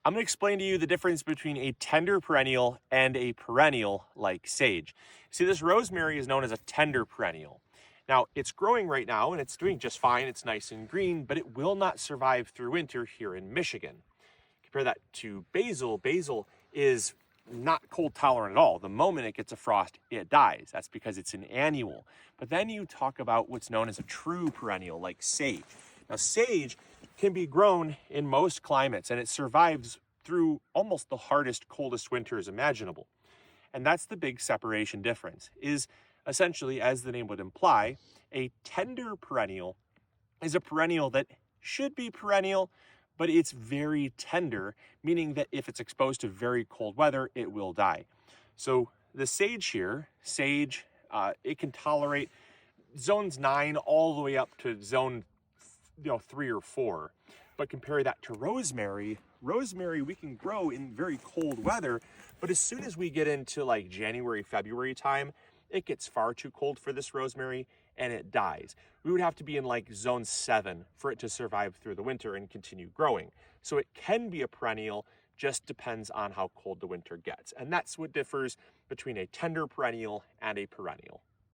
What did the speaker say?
I'm going to explain to you the difference between a tender perennial and a perennial like sage. See, this rosemary is known as a tender perennial. Now, it's growing right now and it's doing just fine. It's nice and green, but it will not survive through winter here in Michigan. Compare that to basil. Basil is not cold tolerant at all. The moment it gets a frost, it dies. That's because it's an annual. But then you talk about what's known as a true perennial, like sage. Now, sage can be grown in most climates and it survives through almost the hardest, coldest winters imaginable. And that's the big separation difference, is essentially, as the name would imply, a tender perennial is a perennial that should be perennial, but it's very tender, meaning that if it's exposed to very cold weather, it will die. So the sage here, it can tolerate zones 9 all the way up to zone 3 or 4. But compare that to rosemary. Rosemary we can grow in very cold weather, but as soon as we get into like January, February time, it gets far too cold for this rosemary and it dies. We would have to be in like zone 7 for it to survive through the winter and continue growing. So it can be a perennial, just depends on how cold the winter gets. And that's what differs between a tender perennial and a perennial.